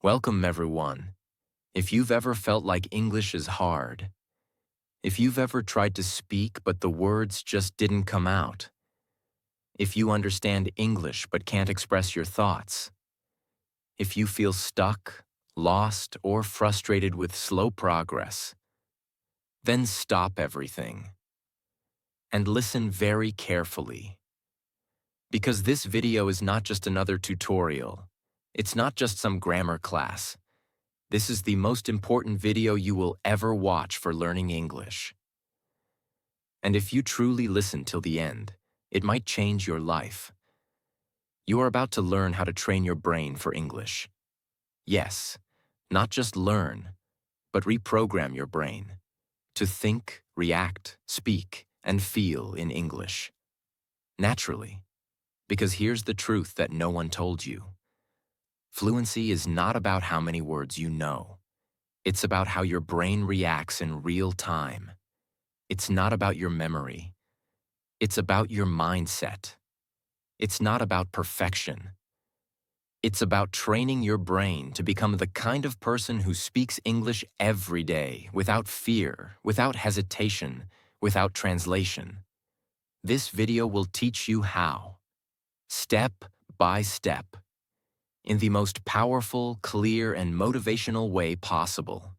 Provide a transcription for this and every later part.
Welcome, everyone. If you've ever felt like English is hard, if you've ever tried to speak but the words just didn't come out, if you understand English but can't express your thoughts, if you feel stuck, lost, or frustrated with slow progress, then stop everything and listen very carefully. Because this video is not just another tutorial. It's not just some grammar class. This is the most important video you will ever watch for learning English. And if you truly listen till the end, it might change your life. You are about to learn how to train your brain for English. Yes, not just learn, but reprogram your brain to think, react, speak, and feel in English. Naturally, because here's the truth that no one told you. Fluency is not about how many words you know. It's about how your brain reacts in real time. It's not about your memory. It's about your mindset. It's not about perfection. It's about training your brain to become the kind of person who speaks English every day without fear, without hesitation, without translation. This video will teach you how, step by step, in the most powerful, clear, and motivational way possible.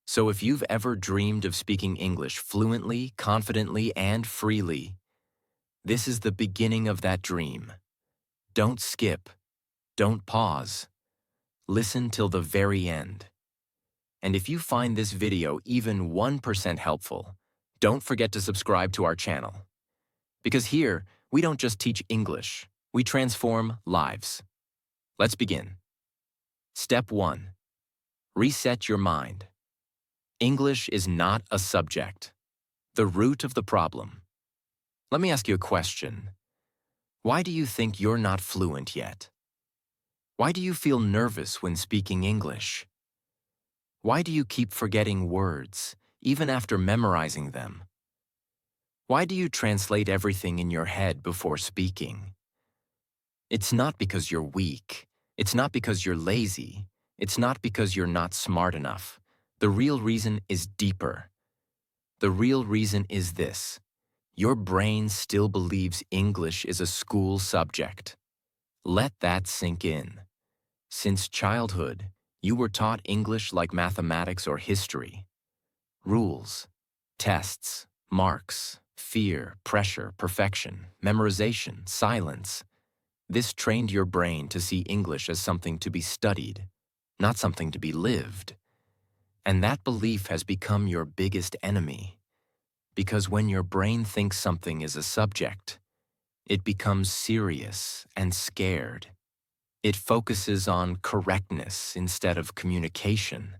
So if you've ever dreamed of speaking English fluently, confidently, and freely, this is the beginning of that dream. Don't skip. Don't pause. Listen till the very end. And if you find this video even 1% helpful, don't forget to subscribe to our channel. Because here, we don't just teach English, we transform lives. Let's begin. Step 1. Reset your mind. English is not a subject. The root of the problem. Let me ask you a question. Why do you think you're not fluent yet? Why do you feel nervous when speaking English? Why do you keep forgetting words, even after memorizing them? Why do you translate everything in your head before speaking? It's not because you're weak. It's not because you're lazy. It's not because you're not smart enough. The real reason is deeper. The real reason is this. Your brain still believes English is a school subject. Let that sink in. Since childhood, you were taught English like mathematics or history. Rules, tests, marks, fear, pressure, perfection, memorization, silence. This trained your brain to see English as something to be studied, not something to be lived. And that belief has become your biggest enemy. Because when your brain thinks something is a subject, it becomes serious and scared. It focuses on correctness instead of communication.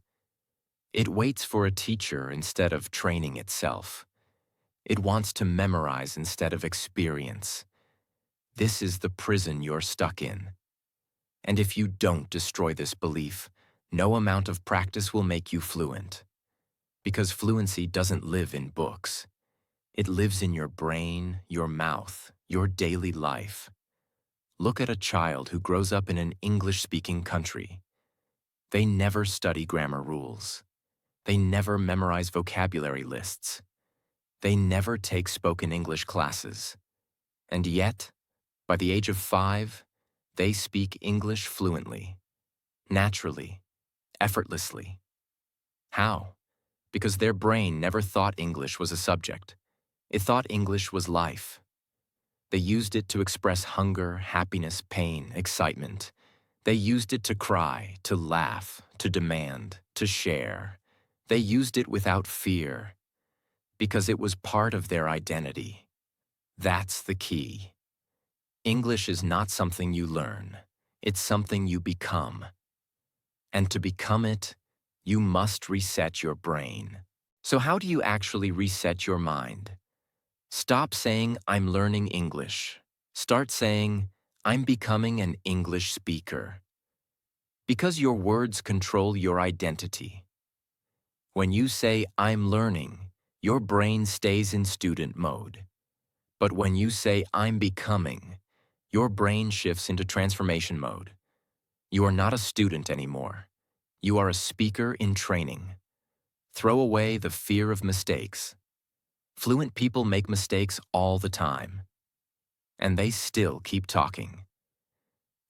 It waits for a teacher instead of training itself. It wants to memorize instead of experience. This is the prison you're stuck in. And if you don't destroy this belief, no amount of practice will make you fluent. Because fluency doesn't live in books. It lives in your brain, your mouth, your daily life. Look at a child who grows up in an English-speaking country. They never study grammar rules. They never memorize vocabulary lists. They never take spoken English classes. And yet, by the age of 5, they speak English fluently, naturally, effortlessly. How? Because their brain never thought English was a subject. It thought English was life. They used it to express hunger, happiness, pain, excitement. They used it to cry, to laugh, to demand, to share. They used it without fear, because it was part of their identity. That's the key. English is not something you learn. It's something you become. And to become it, you must reset your brain. So how do you actually reset your mind? Stop saying, I'm learning English. Start saying, I'm becoming an English speaker. Because your words control your identity. When you say, I'm learning, your brain stays in student mode. But when you say, I'm becoming, your brain shifts into transformation mode. You are not a student anymore. You are a speaker in training. Throw away the fear of mistakes. Fluent people make mistakes all the time, and they still keep talking.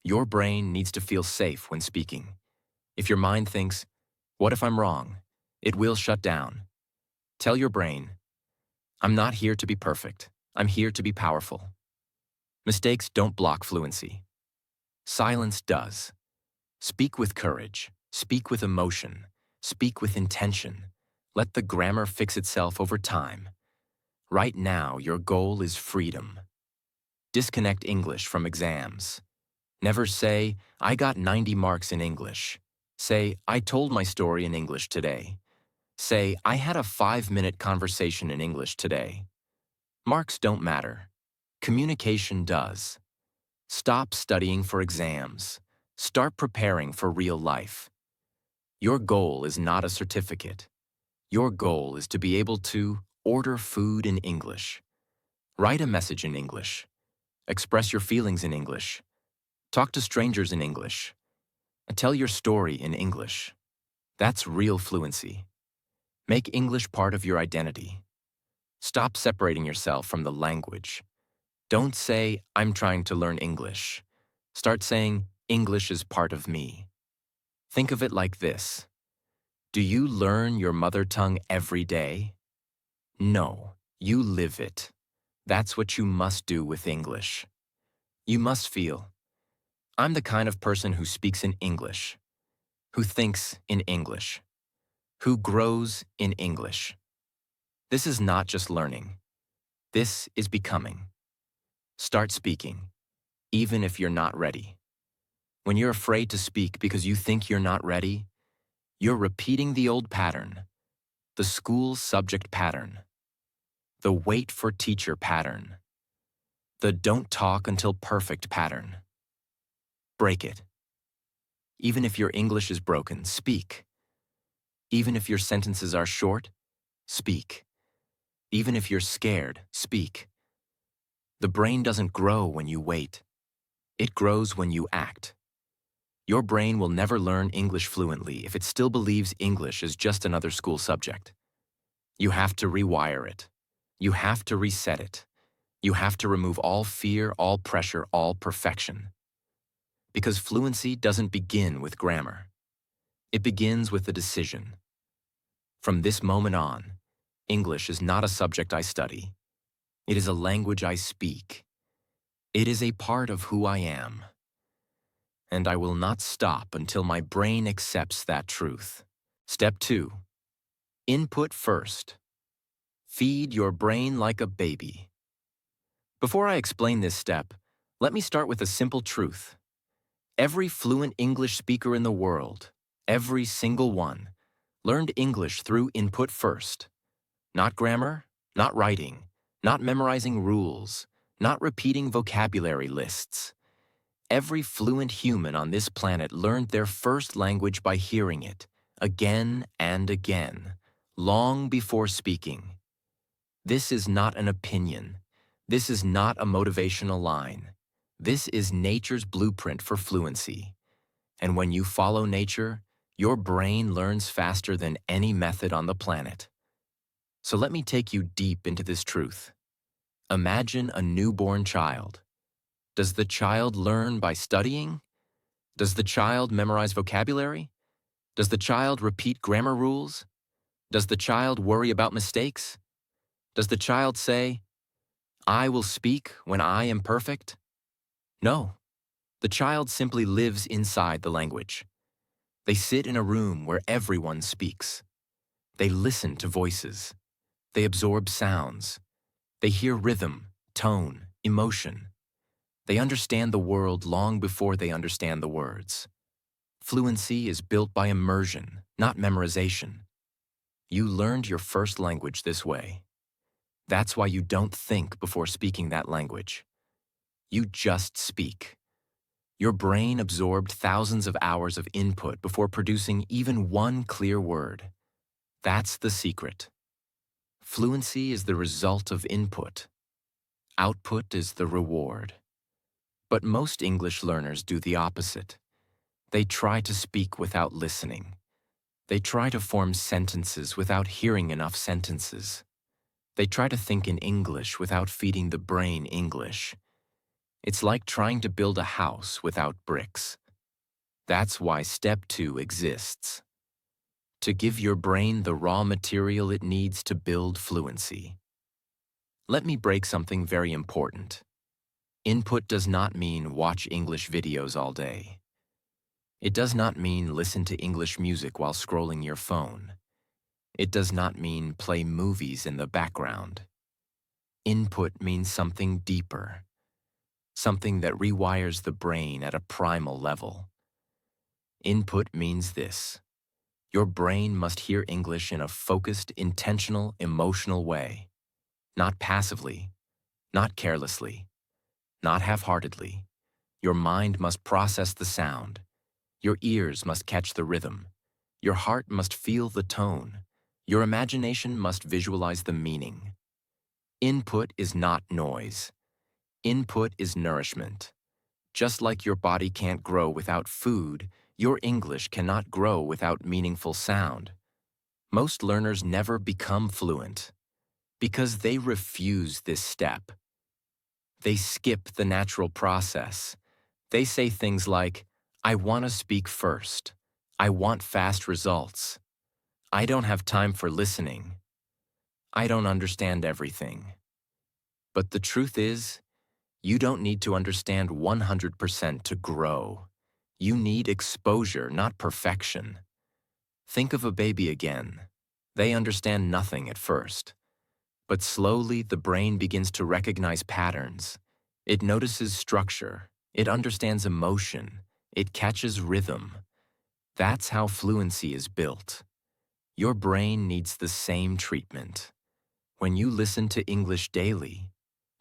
Your brain needs to feel safe when speaking. If your mind thinks, "What if I'm wrong?" it will shut down. Tell your brain, "I'm not here to be perfect. I'm here to be powerful." Mistakes don't block fluency. Silence does. Speak with courage. Speak with emotion. Speak with intention. Let the grammar fix itself over time. Right now, your goal is freedom. Disconnect English from exams. Never say, "I got 90 marks in English." Say, "I told my story in English today." Say, "I had a 5-minute conversation in English today." Marks don't matter. Communication does. Stop studying for exams. Start preparing for real life. Your goal is not a certificate. Your goal is to be able to order food in English, write a message in English, express your feelings in English, talk to strangers in English, and tell your story in English. That's real fluency. Make English part of your identity. Stop separating yourself from the language. Don't say, "I'm trying to learn English." Start saying, "English is part of me." Think of it like this. Do you learn your mother tongue every day? No, you live it. That's what you must do with English. You must feel, "I'm the kind of person who speaks in English, who thinks in English, who grows in English." This is not just learning. This is becoming. Start speaking, even if you're not ready. When you're afraid to speak because you think you're not ready, you're repeating the old pattern, the school subject pattern, the wait for teacher pattern, the don't talk until perfect pattern. Break it. Even if your English is broken, speak. Even if your sentences are short, speak. Even if you're scared, speak. The brain doesn't grow when you wait. It grows when you act. Your brain will never learn English fluently if it still believes English is just another school subject. You have to rewire it. You have to reset it. You have to remove all fear, all pressure, all perfection. Because fluency doesn't begin with grammar. It begins with a decision. From this moment on, English is not a subject I study. It is a language I speak. It is a part of who I am. And I will not stop until my brain accepts that truth. Step 2. Input first. Feed your brain like a baby. Before I explain this step, let me start with a simple truth. Every fluent English speaker in the world, every single one, learned English through input first. Not grammar, not writing, not memorizing rules, not repeating vocabulary lists. Every fluent human on this planet learned their first language by hearing it, again and again, long before speaking. This is not an opinion. This is not a motivational line. This is nature's blueprint for fluency. And when you follow nature, your brain learns faster than any method on the planet. So let me take you deep into this truth. Imagine a newborn child. Does the child learn by studying? Does the child memorize vocabulary? Does the child repeat grammar rules? Does the child worry about mistakes? Does the child say, "I will speak when I am perfect"? No. The child simply lives inside the language. They sit in a room where everyone speaks. They listen to voices. They absorb sounds. They hear rhythm, tone, emotion. They understand the world long before they understand the words. Fluency is built by immersion, not memorization. You learned your first language this way. That's why you don't think before speaking that language. You just speak. Your brain absorbed thousands of hours of input before producing even one clear word. That's the secret. Fluency is the result of input. Output is the reward. But most English learners do the opposite. They try to speak without listening. They try to form sentences without hearing enough sentences. They try to think in English without feeding the brain English. It's like trying to build a house without bricks. That's why step 2 exists. To give your brain the raw material it needs to build fluency. Let me break something very important. Input does not mean watch English videos all day. It does not mean listen to English music while scrolling your phone. It does not mean play movies in the background. Input means something deeper, something that rewires the brain at a primal level. Input means this. Your brain must hear English in a focused, intentional, emotional way. Not passively, not carelessly, not half-heartedly. Your mind must process the sound. Your ears must catch the rhythm. Your heart must feel the tone. Your imagination must visualize the meaning. Input is not noise. Input is nourishment. Just like your body can't grow without food, your English cannot grow without meaningful sound. Most learners never become fluent because they refuse this step. They skip the natural process. They say things like, I want to speak first. I want fast results. I don't have time for listening. I don't understand everything. But the truth is, you don't need to understand 100% to grow. You need exposure, not perfection. Think of a baby again. They understand nothing at first. But slowly, the brain begins to recognize patterns. It notices structure. It understands emotion. It catches rhythm. That's how fluency is built. Your brain needs the same treatment. When you listen to English daily,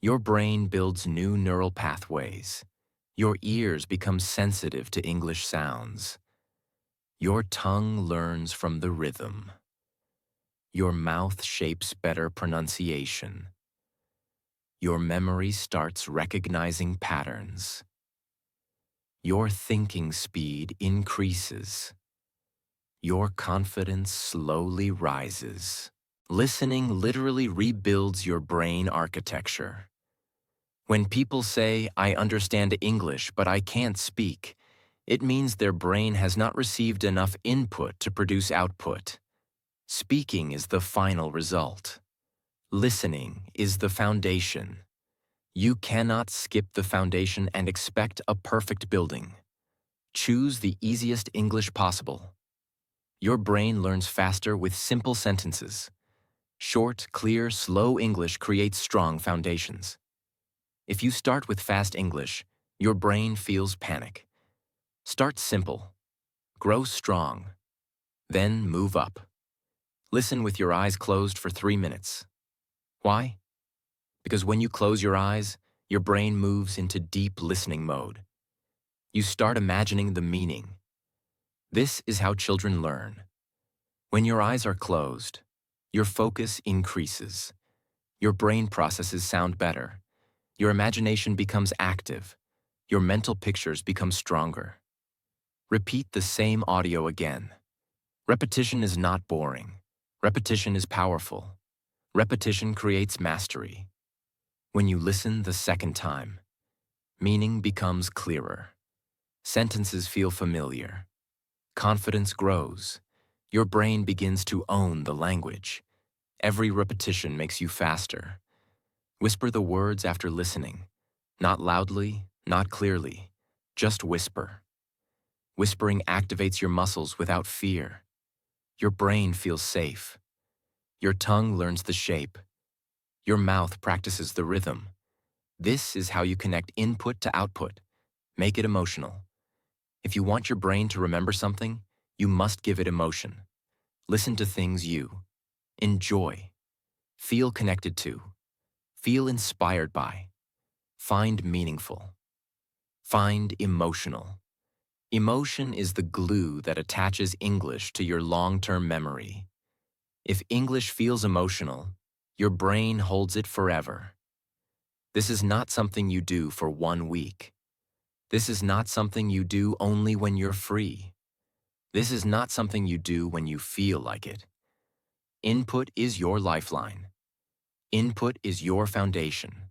your brain builds new neural pathways. Your ears become sensitive to English sounds. Your tongue learns from the rhythm. Your mouth shapes better pronunciation. Your memory starts recognizing patterns. Your thinking speed increases. Your confidence slowly rises. Listening literally rebuilds your brain architecture. When people say, I understand English, but I can't speak, it means their brain has not received enough input to produce output. Speaking is the final result. Listening is the foundation. You cannot skip the foundation and expect a perfect building. Choose the easiest English possible. Your brain learns faster with simple sentences. Short, clear, slow English creates strong foundations. If you start with fast English, your brain feels panic. Start simple. Grow strong. Then move up. Listen with your eyes closed for 3 minutes. Why? Because when you close your eyes, your brain moves into deep listening mode. You start imagining the meaning. This is how children learn. When your eyes are closed, your focus increases. Your brain processes sound better. Your imagination becomes active. Your mental pictures become stronger. Repeat the same audio again. Repetition is not boring. Repetition is powerful. Repetition creates mastery. When you listen the second time, meaning becomes clearer. Sentences feel familiar. Confidence grows. Your brain begins to own the language. Every repetition makes you faster. Whisper the words after listening. Not loudly, not clearly. Just whisper. Whispering activates your muscles without fear. Your brain feels safe. Your tongue learns the shape. Your mouth practices the rhythm. This is how you connect input to output. Make it emotional. If you want your brain to remember something, you must give it emotion. Listen to things you enjoy, feel connected to, feel inspired by, find meaningful, find emotional. Emotion is the glue that attaches English to your long-term memory. If English feels emotional, your brain holds it forever. This is not something you do for 1 week. This is not something you do only when you're free. This is not something you do when you feel like it. Input is your lifeline. Input is your foundation.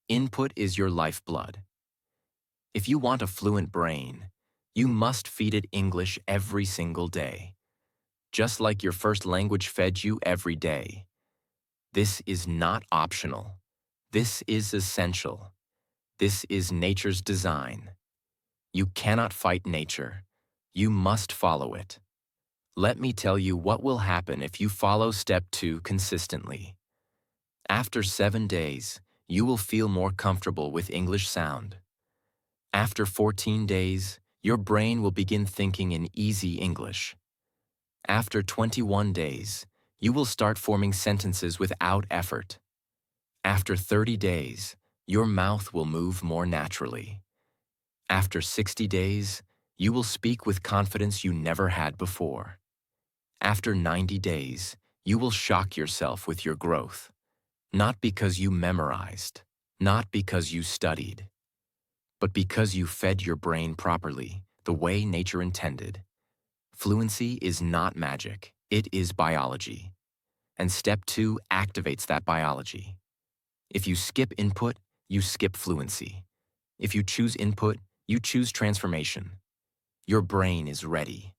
Input is your lifeblood. If you want a fluent brain, you must feed it English every single day, just like your first language fed you every day. This is not optional. This is essential. This is nature's design. You cannot fight nature. You must follow it. Let me tell you what will happen if you follow step 2 consistently. After 7 days, you will feel more comfortable with English sound. After 14 days, your brain will begin thinking in easy English. After 21 days, you will start forming sentences without effort. After 30 days, your mouth will move more naturally. After 60 days, you will speak with confidence you never had before. After 90 days, you will shock yourself with your growth. Not because you memorized, not because you studied, but because you fed your brain properly, the way nature intended. Fluency is not magic, it is biology. And step 2 activates that biology. If you skip input, you skip fluency. If you choose input, you choose transformation. Your brain is ready.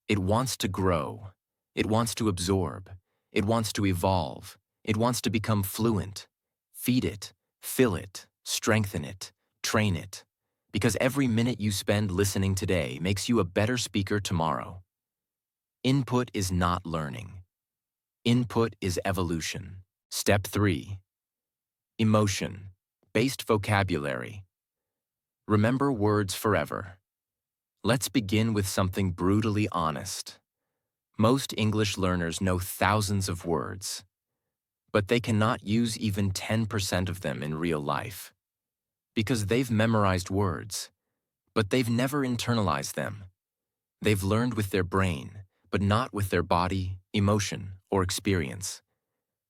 It wants to grow. It wants to absorb. It wants to evolve. It wants to become fluent. Feed it, fill it, strengthen it, train it. Because every minute you spend listening today makes you a better speaker tomorrow. Input is not learning. Input is evolution. Step 3. Emotion-based vocabulary. Remember words forever. Let's begin with something brutally honest. Most English learners know thousands of words, but they cannot use even 10% of them in real life. Because they've memorized words, but they've never internalized them. They've learned with their brain, but not with their body, emotion, or experience.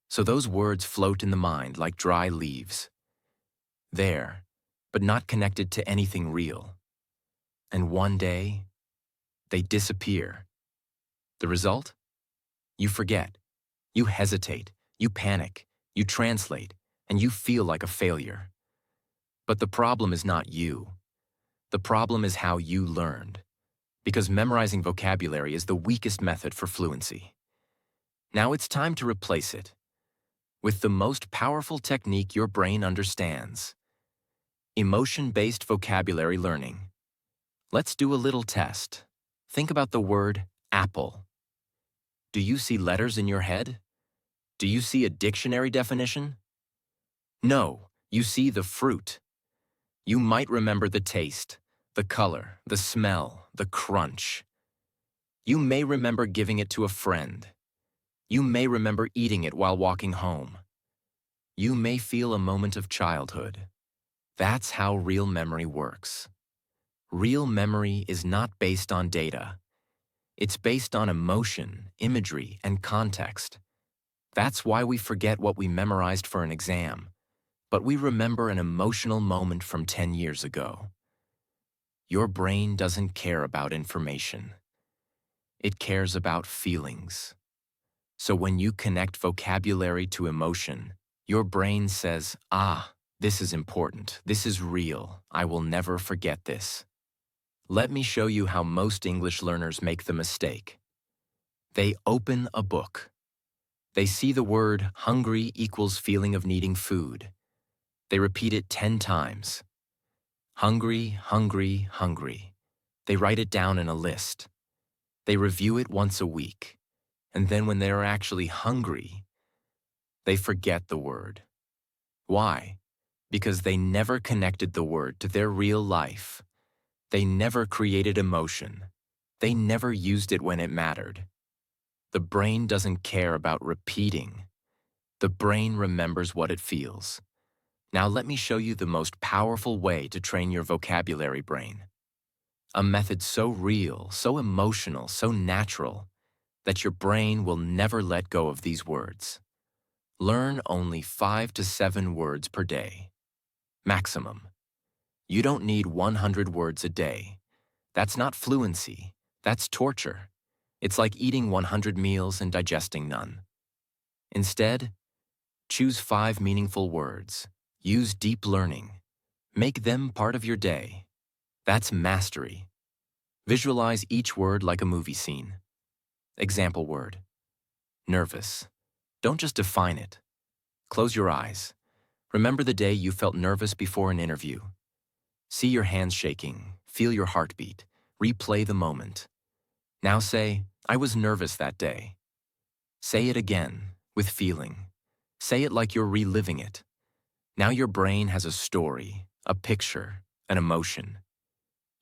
So those words float in the mind like dry leaves. There, but not connected to anything real. And one day, they disappear. The result? You forget. You hesitate. You panic. You translate. And you feel like a failure. But the problem is not you. The problem is how you learned. Because memorizing vocabulary is the weakest method for fluency. Now it's time to replace it with the most powerful technique your brain understands. Emotion-based vocabulary learning. Let's do a little test. Think about the word apple. Do you see letters in your head? Do you see a dictionary definition? No, you see the fruit. You might remember the taste, the color, the smell, the crunch. You may remember giving it to a friend. You may remember eating it while walking home. You may feel a moment of childhood. That's how real memory works. Real memory is not based on data. It's based on emotion, imagery, and context. That's why we forget what we memorized for an exam, but we remember an emotional moment from 10 years ago. Your brain doesn't care about information. It cares about feelings. So when you connect vocabulary to emotion, your brain says, "Ah, this is important. This is real. I will never forget this." Let me show you how most English learners make the mistake. They open a book. They see the word hungry equals feeling of needing food. They repeat it 10 times. Hungry, hungry, hungry. They write it down in a list. They review it once a week. And then when they are actually hungry, they forget the word. Why? Because they never connected the word to their real life. They never created emotion. They never used it when it mattered. The brain doesn't care about repeating. The brain remembers what it feels. Now let me show you the most powerful way to train your vocabulary brain. A method so real, so emotional, so natural, that your brain will never let go of these words. Learn only 5 to 7 words per day. Maximum. You don't need 100 words a day. That's not fluency. That's torture. It's like eating 100 meals and digesting none. Instead, choose 5 meaningful words. Use deep learning. Make them part of your day. That's mastery. Visualize each word like a movie scene. Example word: nervous. Don't just define it. Close your eyes. Remember the day you felt nervous before an interview. See your hands shaking, feel your heartbeat, replay the moment. Now say, I was nervous that day. Say it again, with feeling. Say it like you're reliving it. Now your brain has a story, a picture, an emotion.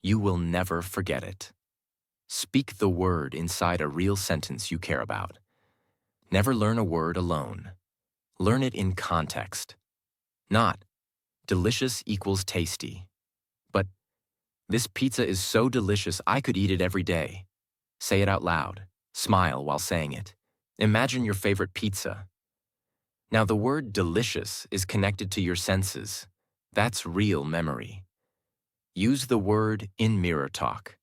You will never forget it. Speak the word inside a real sentence you care about. Never learn a word alone. Learn it in context. Not, delicious equals tasty, but this pizza is so delicious I could eat it every day. Say it out loud. Smile while saying it. Imagine your favorite pizza. Now the word delicious is connected to your senses. That's real memory. Use the word in mirror talk.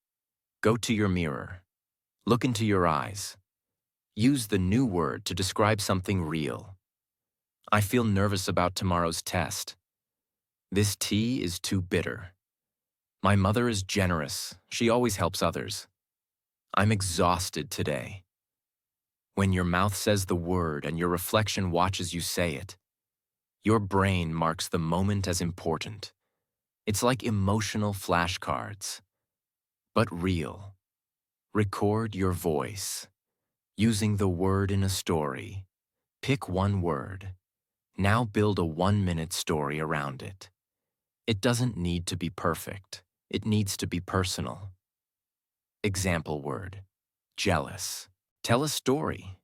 Go to your mirror. Look into your eyes. Use the new word to describe something real. I feel nervous about tomorrow's test. This tea is too bitter. My mother is generous. She always helps others. I'm exhausted today. When your mouth says the word and your reflection watches you say it, your brain marks the moment as important. It's like emotional flashcards, but real. Record your voice, using the word in a story. Pick one word. Now build a 1-minute story around it. It doesn't need to be perfect. It needs to be personal. Example word: jealous. Tell a story.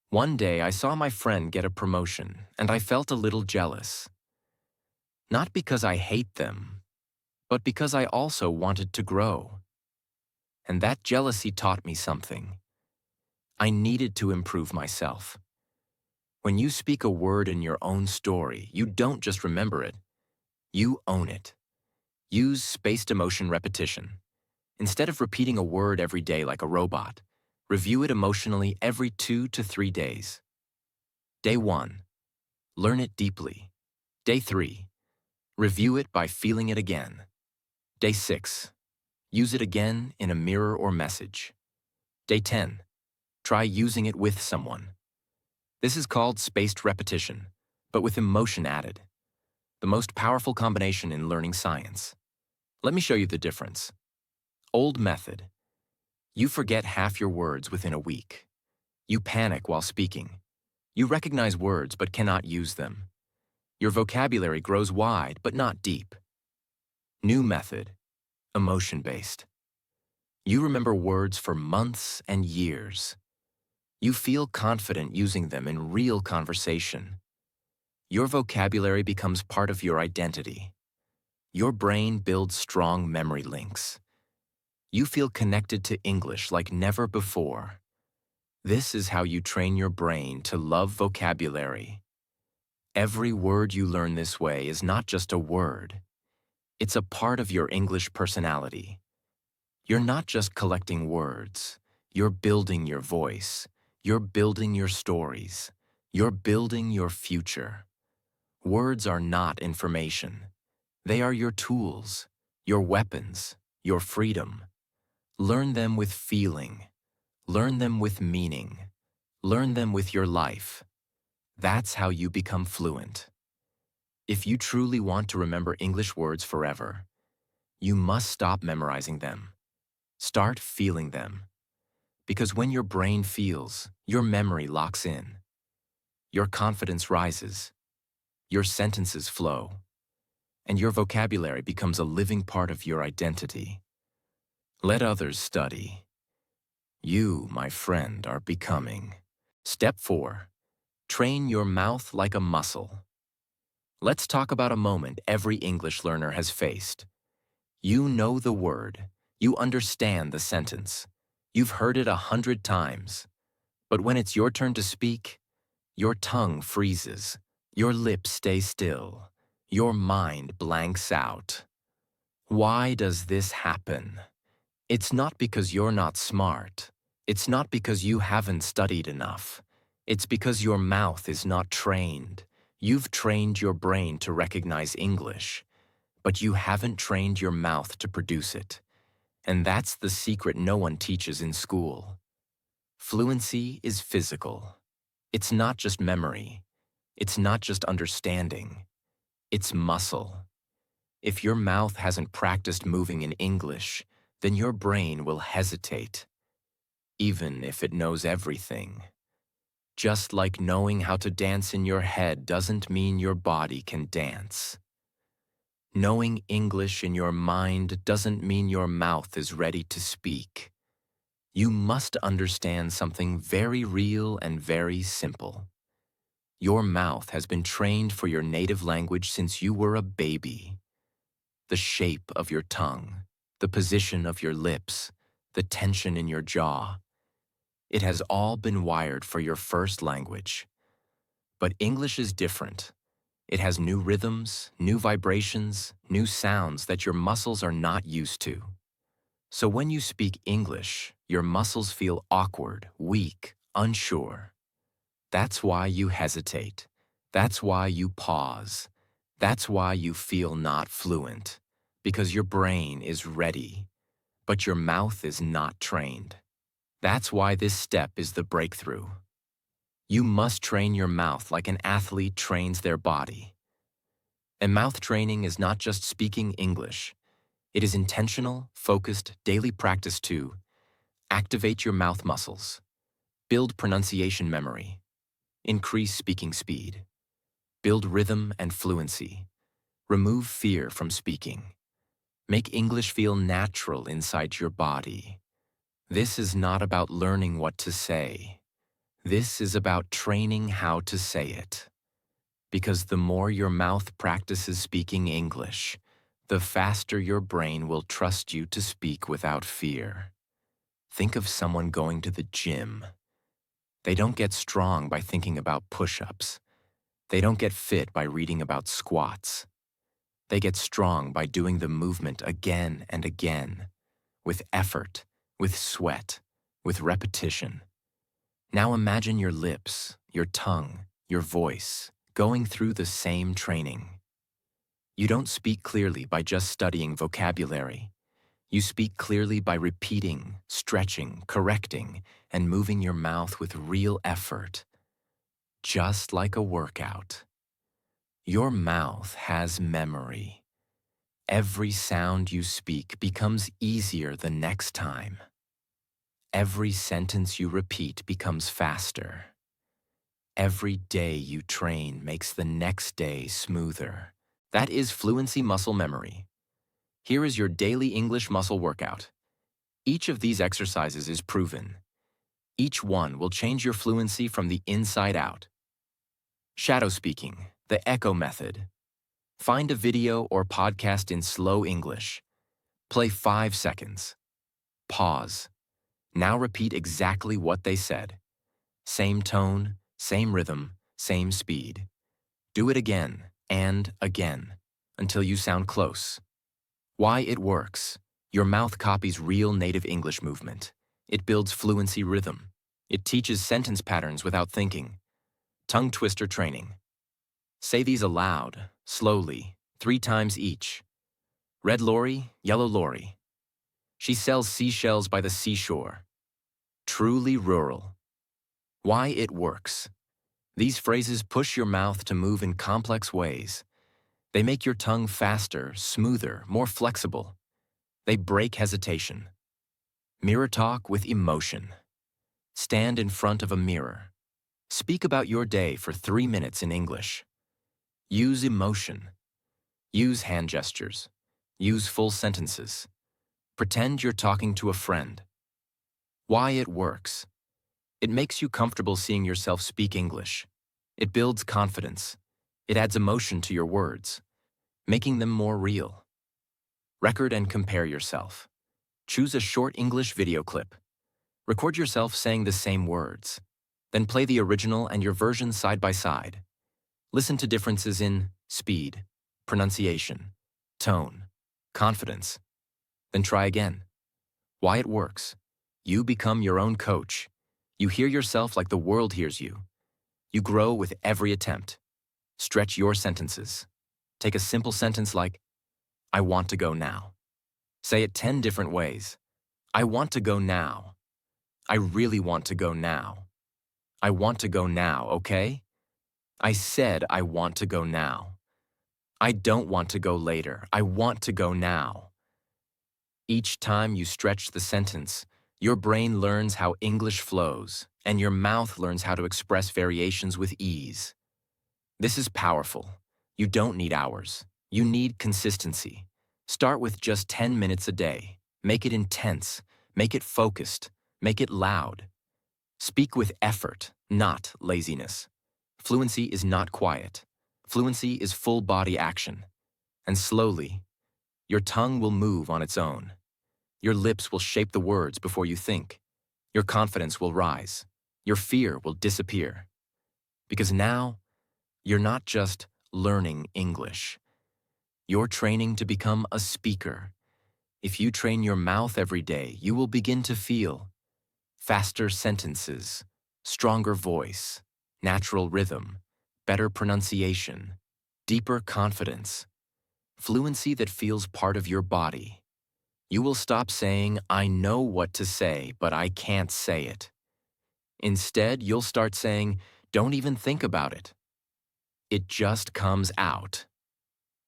One day I saw my friend get a promotion, and I felt a little jealous. Not because I hate them, but because I also wanted to grow. And that jealousy taught me something. I needed to improve myself. When you speak a word in your own story, you don't just remember it, you own it. Use spaced emotion repetition. Instead of repeating a word every day like a robot, review it emotionally every 2 to 3 days. Day 1, learn it deeply. Day 3, review it by feeling it again. Day 6, use it again in a mirror or message. Day 10, try using it with someone. This is called spaced repetition, but with emotion added. The most powerful combination in learning science. Let me show you the difference. Old method. You forget half your words within a week. You panic while speaking. You recognize words but cannot use them. Your vocabulary grows wide but not deep. New method. Emotion-based. You remember words for months and years. You feel confident using them in real conversation. Your vocabulary becomes part of your identity. Your brain builds strong memory links. You feel connected to English like never before. This is how you train your brain to love vocabulary. Every word you learn this way is not just a word. It's a part of your English personality. You're not just collecting words. You're building your voice. You're building your stories. You're building your future. Words are not information. They are your tools, your weapons, your freedom. Learn them with feeling. Learn them with meaning. Learn them with your life. That's how you become fluent. If you truly want to remember English words forever, you must stop memorizing them. Start feeling them. Because when your brain feels, your memory locks in. Your confidence rises. Your sentences flow. And your vocabulary becomes a living part of your identity. Let others study. You, my friend, are becoming. Step 4. Train your mouth like a muscle. Let's talk about a moment every English learner has faced. You know the word. You understand the sentence. You've heard it 100 times. But when it's your turn to speak, your tongue freezes. Your lips stay still. Your mind blanks out. Why does this happen? It's not because you're not smart. It's not because you haven't studied enough. It's because your mouth is not trained. You've trained your brain to recognize English, but you haven't trained your mouth to produce it. And that's the secret no one teaches in school. Fluency is physical. It's not just memory. It's not just understanding. It's muscle. If your mouth hasn't practiced moving in English, then your brain will hesitate, even if it knows everything. Just like knowing how to dance in your head doesn't mean your body can dance. Knowing English in your mind doesn't mean your mouth is ready to speak. You must understand something very real and very simple. Your mouth has been trained for your native language since you were a baby. The shape of your tongue, the position of your lips, the tension in your jaw. It has all been wired for your first language. But English is different. It has new rhythms, new vibrations, new sounds that your muscles are not used to. So when you speak English, your muscles feel awkward, weak, unsure. That's why you hesitate. That's why you pause. That's why you feel not fluent. Because your brain is ready, but your mouth is not trained. That's why this step is the breakthrough. You must train your mouth like an athlete trains their body. And mouth training is not just speaking English. It is intentional, focused, daily practice to activate your mouth muscles, build pronunciation memory, increase speaking speed, build rhythm and fluency, remove fear from speaking, make English feel natural inside your body. This is not about learning what to say. This is about training how to say it. Because the more your mouth practices speaking English, the faster your brain will trust you to speak without fear. Think of someone going to the gym. They don't get strong by thinking about push-ups. They don't get fit by reading about squats. They get strong by doing the movement again and again, with effort, with sweat, with repetition. Now imagine your lips, your tongue, your voice, going through the same training. You don't speak clearly by just studying vocabulary. You speak clearly by repeating, stretching, correcting, and moving your mouth with real effort. Just like a workout. Your mouth has memory. Every sound you speak becomes easier the next time. Every sentence you repeat becomes faster. Every day you train makes the next day smoother. That is fluency muscle memory. Here is your daily English muscle workout. Each of these exercises is proven. Each one will change your fluency from the inside out. Shadow speaking, the echo method. Find a video or podcast in slow English. Play 5 seconds. Pause. Now repeat exactly what they said. Same tone, same rhythm, same speed. Do it again and again until you sound close. Why it works. Your mouth copies real native English movement. It builds fluency rhythm. It teaches sentence patterns without thinking. Tongue twister training. Say these aloud, slowly, 3 times each. Red lorry, yellow lorry. She sells seashells by the seashore. Truly rural. Why it works. These phrases push your mouth to move in complex ways. They make your tongue faster, smoother, more flexible. They break hesitation. Mirror talk with emotion. Stand in front of a mirror. Speak about your day for 3 minutes in English. Use emotion. Use hand gestures. Use full sentences. Pretend you're talking to a friend. Why it works. It makes you comfortable seeing yourself speak English. It builds confidence. It adds emotion to your words, making them more real. Record and compare yourself. Choose a short English video clip. Record yourself saying the same words. Then play the original and your version side by side. Listen to differences in speed, pronunciation, tone. Confidence. Then try again. Why it works. You become your own coach. You hear yourself like the world hears you. You grow with every attempt. Stretch your sentences. Take a simple sentence like, I want to go now. Say it 10 different ways. I want to go now. I really want to go now. I want to go now, okay? I said I want to go now. I don't want to go later. I want to go now. Each time you stretch the sentence, your brain learns how English flows, and your mouth learns how to express variations with ease. This is powerful. You don't need hours. You need consistency. Start with just 10 minutes a day. Make it intense. Make it focused. Make it loud. Speak with effort, not laziness. Fluency is not quiet. Fluency is full body action. And slowly, your tongue will move on its own. Your lips will shape the words before you think. Your confidence will rise. Your fear will disappear. Because now, you're not just learning English. You're training to become a speaker. If you train your mouth every day, you will begin to feel faster sentences, stronger voice, natural rhythm, better pronunciation, deeper confidence, fluency that feels part of your body. You will stop saying, I know what to say, but I can't say it. Instead, you'll start saying, don't even think about it. It just comes out.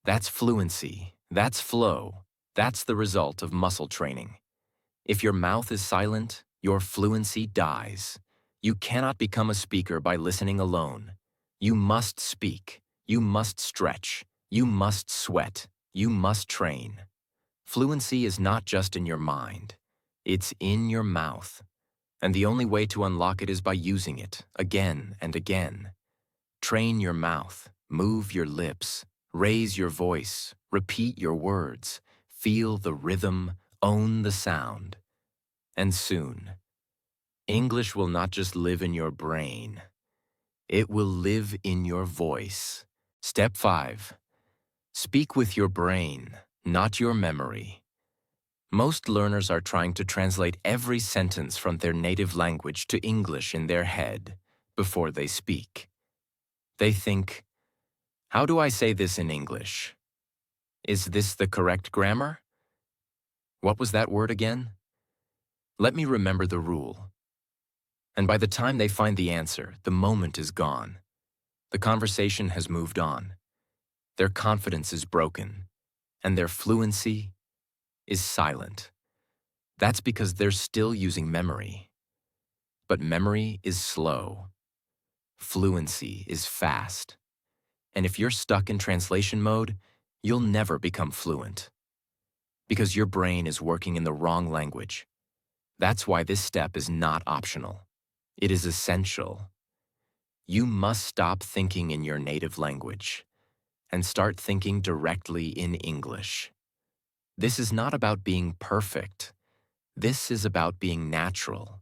That's fluency. That's flow. That's the result of muscle training. If your mouth is silent, your fluency dies. You cannot become a speaker by listening alone. You must speak. You must stretch. You must sweat. You must train. Fluency is not just in your mind. It's in your mouth. And the only way to unlock it is by using it again and again. Train your mouth. Move your lips. Raise your voice. Repeat your words. Feel the rhythm. Own the sound. And soon, English will not just live in your brain. It will live in your voice. Step 5. Speak with your brain, not your memory. Most learners are trying to translate every sentence from their native language to English in their head before they speak. They think, how do I say this in English? Is this the correct grammar? What was that word again? Let me remember the rule. And by the time they find the answer, the moment is gone. The conversation has moved on. Their confidence is broken, and their fluency is silent. That's because they're still using memory. But memory is slow. Fluency is fast. And if you're stuck in translation mode, you'll never become fluent. Because your brain is working in the wrong language. That's why this step is not optional. It is essential. You must stop thinking in your native language and start thinking directly in English. This is not about being perfect. This is about being natural.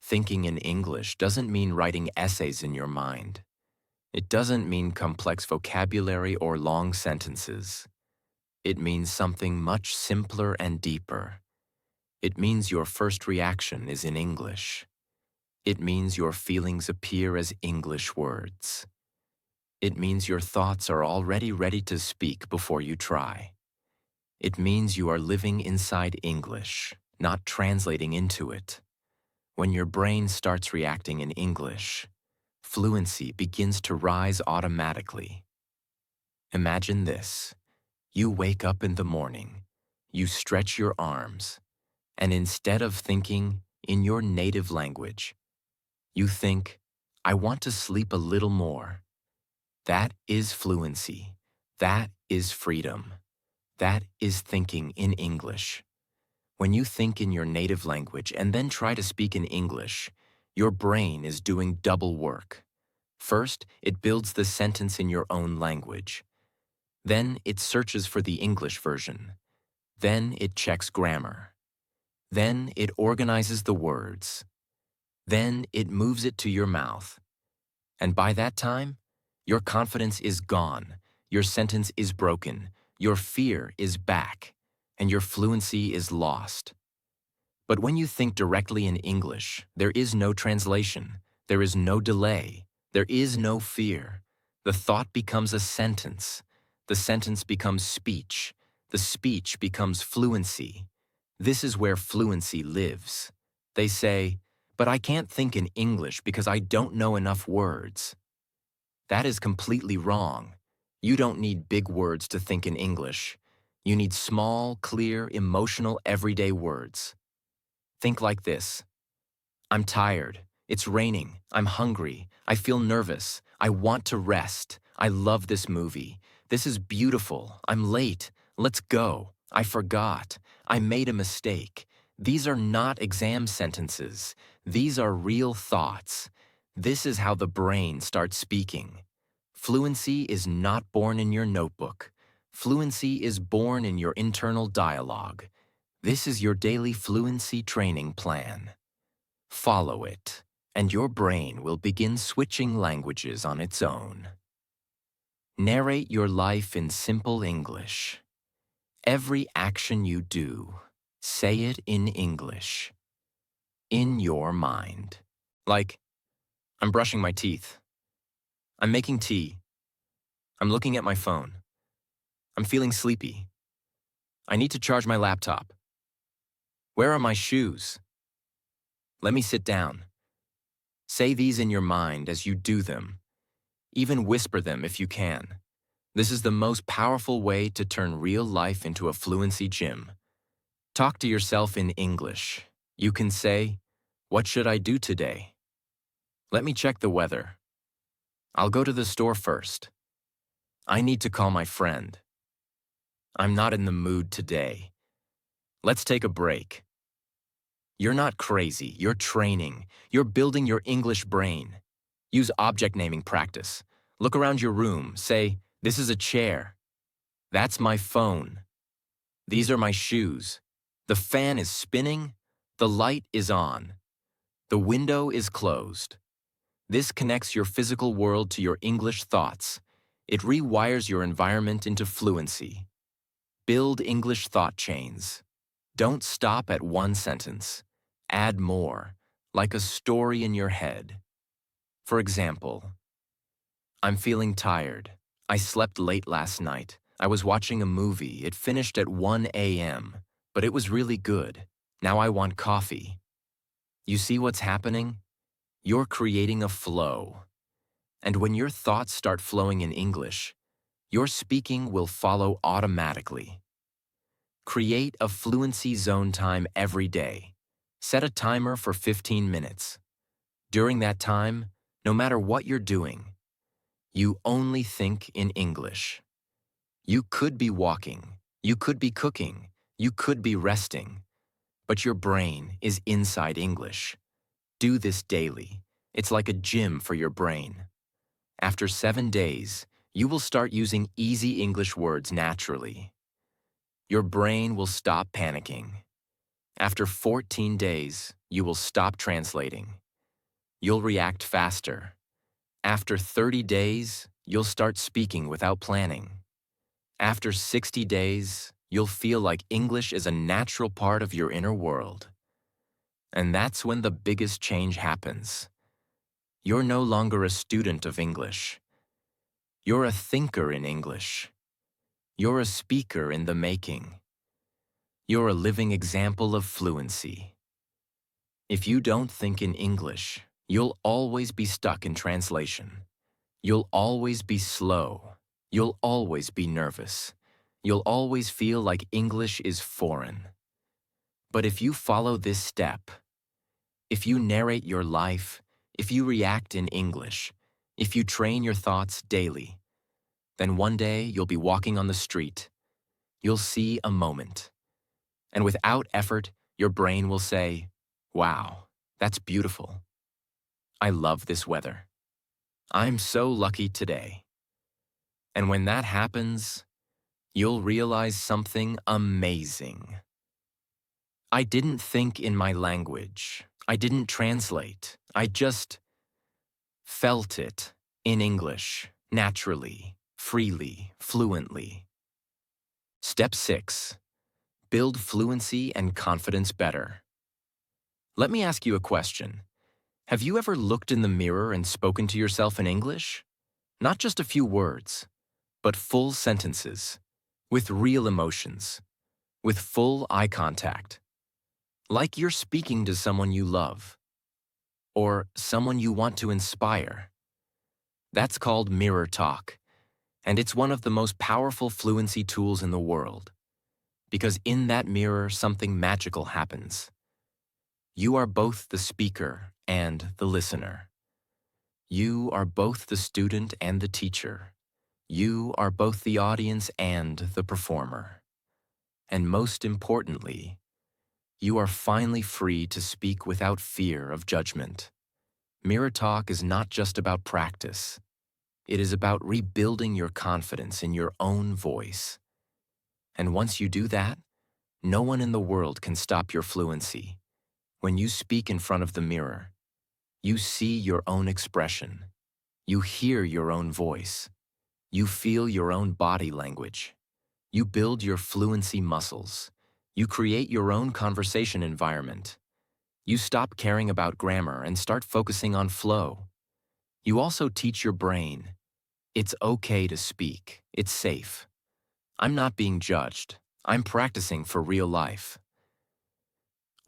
Thinking in English doesn't mean writing essays in your mind. It doesn't mean complex vocabulary or long sentences. It means something much simpler and deeper. It means your first reaction is in English. It means your feelings appear as English words. It means your thoughts are already ready to speak before you try. It means you are living inside English, not translating into it. When your brain starts reacting in English, fluency begins to rise automatically. Imagine this. You wake up in the morning, you stretch your arms, and instead of thinking in your native language, you think, I want to sleep a little more. That is fluency. That is freedom. That is thinking in English. When you think in your native language and then try to speak in English, your brain is doing double work. First, it builds the sentence in your own language. Then it searches for the English version. Then it checks grammar. Then it organizes the words. Then it moves it to your mouth. And by that time, your confidence is gone, your sentence is broken, your fear is back, and your fluency is lost. But when you think directly in English, there is no translation, there is no delay, there is no fear. The thought becomes a sentence. The sentence becomes speech. The speech becomes fluency. This is where fluency lives. They say, "But I can't think in English because I don't know enough words." That is completely wrong. You don't need big words to think in English. You need small, clear, emotional, everyday words. Think like this. I'm tired. It's raining. I'm hungry. I feel nervous. I want to rest. I love this movie. This is beautiful. I'm late. Let's go. I forgot. I made a mistake. These are not exam sentences. These are real thoughts. This is how the brain starts speaking. Fluency is not born in your notebook. Fluency is born in your internal dialogue. This is your daily fluency training plan. Follow it, and your brain will begin switching languages on its own. Narrate your life in simple English. Every action you do, say it in English. In your mind. Like, I'm brushing my teeth. I'm making tea. I'm looking at my phone. I'm feeling sleepy. I need to charge my laptop. Where are my shoes? Let me sit down. Say these in your mind as you do them. Even whisper them if you can. This is the most powerful way to turn real life into a fluency gym. Talk to yourself in English. You can say, "What should I do today? Let me check the weather. I'll go to the store first. I need to call my friend. I'm not in the mood today. Let's take a break." You're not crazy, you're training. You're building your English brain. Use object naming practice. Look around your room, say, "This is a chair. That's my phone. These are my shoes. The fan is spinning. The light is on. The window is closed." This connects your physical world to your English thoughts. It rewires your environment into fluency. Build English thought chains. Don't stop at one sentence. Add more, like a story in your head. For example, I'm feeling tired. I slept late last night. I was watching a movie. It finished at 1 a.m., but it was really good. Now I want coffee. You see what's happening? You're creating a flow. And when your thoughts start flowing in English, your speaking will follow automatically. Create a fluency zone time every day. Set a timer for 15 minutes. During that time, no matter what you're doing, you only think in English. You could be walking, you could be cooking, you could be resting, but your brain is inside English. Do this daily. It's like a gym for your brain. After 7 days, you will start using easy English words naturally. Your brain will stop panicking. After 14 days, you will stop translating. You'll react faster. After 30 days, you'll start speaking without planning. After 60 days, you'll feel like English is a natural part of your inner world. And that's when the biggest change happens. You're no longer a student of English. You're a thinker in English. You're a speaker in the making. You're a living example of fluency. If you don't think in English, you'll always be stuck in translation. You'll always be slow. You'll always be nervous. You'll always feel like English is foreign. But if you follow this step, if you narrate your life, if you react in English, if you train your thoughts daily, then one day you'll be walking on the street. You'll see a moment. And without effort, your brain will say, "Wow, that's beautiful. I love this weather. I'm so lucky today." And when that happens, you'll realize something amazing. I didn't think in my language. I didn't translate. I just felt it in English, naturally, freely, fluently. Step 6. Build fluency and confidence better. Let me ask you a question. Have you ever looked in the mirror and spoken to yourself in English? Not just a few words, but full sentences, with real emotions, with full eye contact, like you're speaking to someone you love, or someone you want to inspire. That's called mirror talk, and it's one of the most powerful fluency tools in the world, because in that mirror something magical happens. You are both the speaker and the listener. You are both the student and the teacher. You are both the audience and the performer. And most importantly, you are finally free to speak without fear of judgment. Mirror talk is not just about practice. It is about rebuilding your confidence in your own voice. And once you do that, no one in the world can stop your fluency. When you speak in front of the mirror, you see your own expression. You hear your own voice. You feel your own body language. You build your fluency muscles. You create your own conversation environment. You stop caring about grammar and start focusing on flow. You also teach your brain, it's okay to speak. It's safe. I'm not being judged. I'm practicing for real life.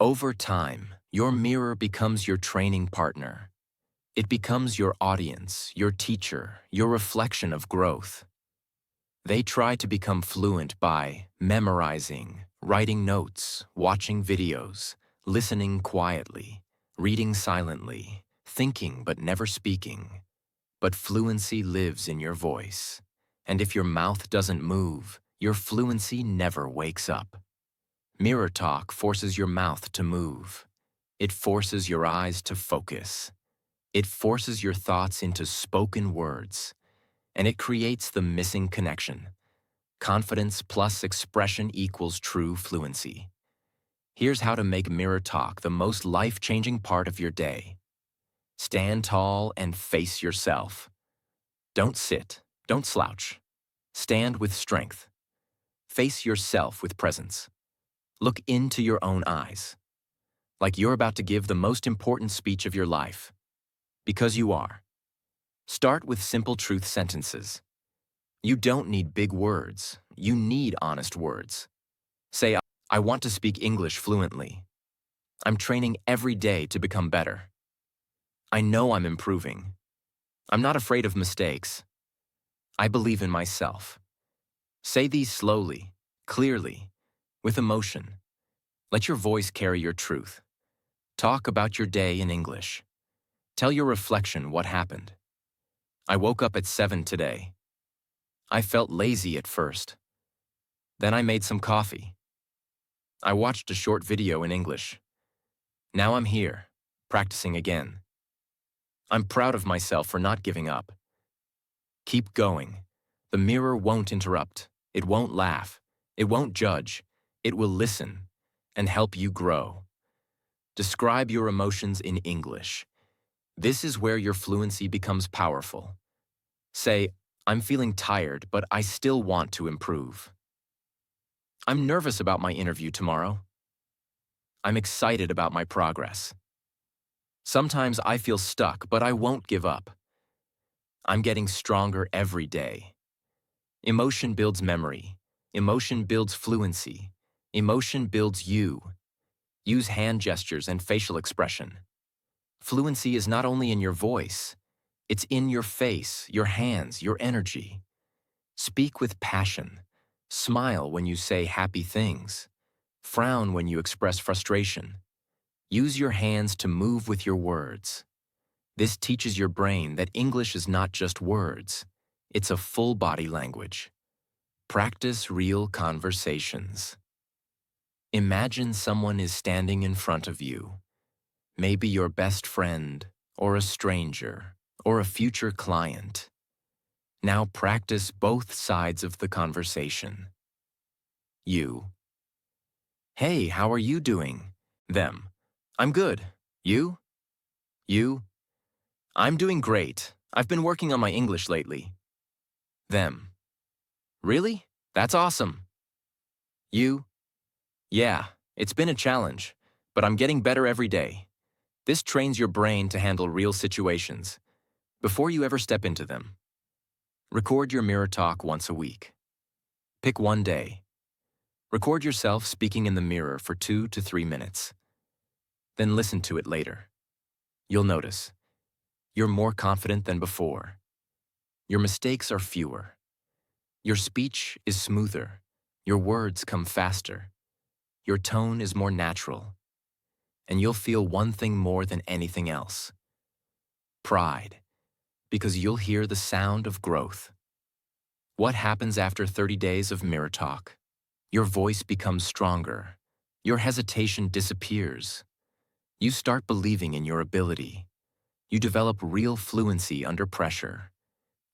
Over time, your mirror becomes your training partner. It becomes your audience, your teacher, your reflection of growth. They try to become fluent by memorizing, writing notes, watching videos, listening quietly, reading silently, thinking but never speaking. But fluency lives in your voice. And if your mouth doesn't move, your fluency never wakes up. Mirror talk forces your mouth to move. It forces your eyes to focus. It forces your thoughts into spoken words. And it creates the missing connection. Confidence plus expression equals true fluency. Here's how to make mirror talk the most life-changing part of your day. Stand tall and face yourself. Don't sit, don't slouch. Stand with strength. Face yourself with presence. Look into your own eyes, like you're about to give the most important speech of your life. Because you are. Start with simple truth sentences. You don't need big words. You need honest words. Say, I want to speak English fluently. I'm training every day to become better. I know I'm improving. I'm not afraid of mistakes. I believe in myself. Say these slowly, clearly, with emotion. Let your voice carry your truth. Talk about your day in English. Tell your reflection what happened. I woke up at 7 today. I felt lazy at first. Then I made some coffee. I watched a short video in English. Now I'm here, practicing again. I'm proud of myself for not giving up. Keep going. The mirror won't interrupt. It won't laugh. It won't judge. It will listen and help you grow. Describe your emotions in English. This is where your fluency becomes powerful. Say, I'm feeling tired, but I still want to improve. I'm nervous about my interview tomorrow. I'm excited about my progress. Sometimes I feel stuck, but I won't give up. I'm getting stronger every day. Emotion builds memory. Emotion builds fluency. Emotion builds you. Use hand gestures and facial expression. Fluency is not only in your voice, it's in your face, your hands, your energy. Speak with passion. Smile when you say happy things. Frown when you express frustration. Use your hands to move with your words. This teaches your brain that English is not just words. It's a full body language. Practice real conversations. Imagine someone is standing in front of you. Maybe your best friend, or a stranger, or a future client. Now practice both sides of the conversation. You. Hey, how are you doing? Them. I'm good. You? You? I'm doing great. I've been working on my English lately. Them. Really? That's awesome. You? Yeah, it's been a challenge, but I'm getting better every day. This trains your brain to handle real situations before you ever step into them. Record your mirror talk once a week. Pick one day. Record yourself speaking in the mirror for 2 to 3 minutes. Then listen to it later. You'll notice you're more confident than before. Your mistakes are fewer. Your speech is smoother. Your words come faster. Your tone is more natural. And you'll feel one thing more than anything else: pride, because you'll hear the sound of growth. What happens after 30 days of mirror talk? Your voice becomes stronger. Your hesitation disappears. You start believing in your ability. You develop real fluency under pressure.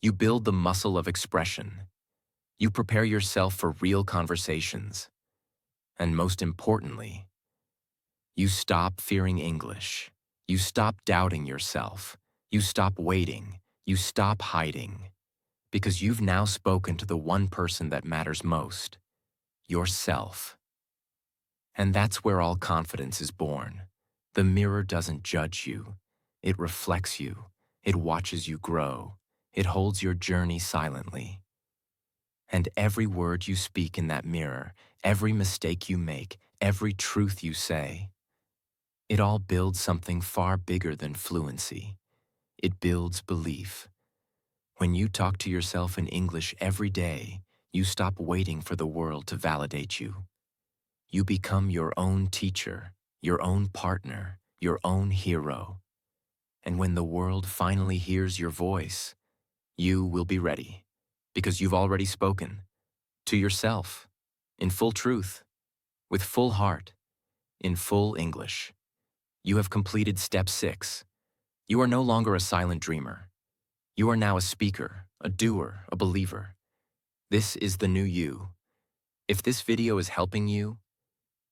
You build the muscle of expression. You prepare yourself for real conversations. And most importantly, you stop fearing English. You stop doubting yourself. You stop waiting. You stop hiding. Because you've now spoken to the one person that matters most: yourself. And that's where all confidence is born. The mirror doesn't judge you. It reflects you. It watches you grow. It holds your journey silently. And every word you speak in that mirror, every mistake you make, every truth you say, it all builds something far bigger than fluency. It builds belief. When you talk to yourself in English every day, you stop waiting for the world to validate you. You become your own teacher, your own partner, your own hero. And when the world finally hears your voice, you will be ready, because you've already spoken to yourself, in full truth, with full heart, in full English. You have completed step 6. You are no longer a silent dreamer. You are now a speaker, a doer, a believer. This is the new you. If this video is helping you,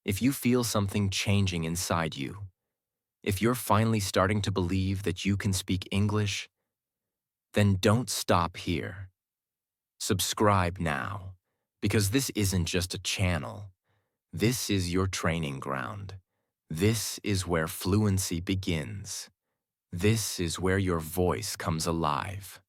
if you feel something changing inside you, if you're finally starting to believe that you can speak English, then don't stop here. Subscribe now, because this isn't just a channel. This is your training ground. This is where fluency begins. This is where your voice comes alive.